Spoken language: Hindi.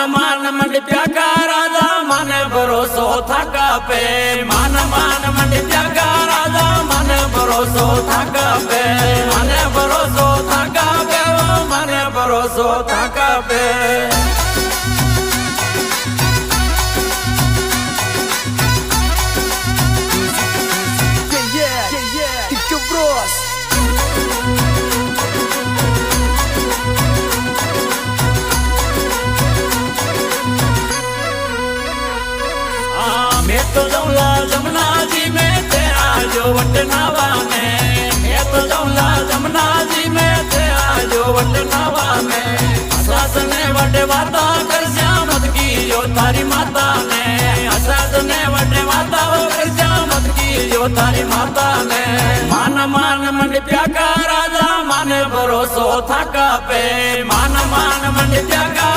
मान मंडिया का राजा मन भरोसो थका पे मान मंडिया का राजा मन भरोसो थका पे मन भरोसो थका पे मन भरोसो थका पे मैं तो जाऊंगा जमुना जी में तेरा जो वट नावा में मैं तो जाऊंगा जमुना जी में तेरा जो वट नावा में सास ने वटे वाता कर श्यामत की जो तारी माता ने सास ने वटे वाता कर श्यामत की जो तारी माता ने मान मंडिया का राजा मन भरोसो थका पे मान मंडिया का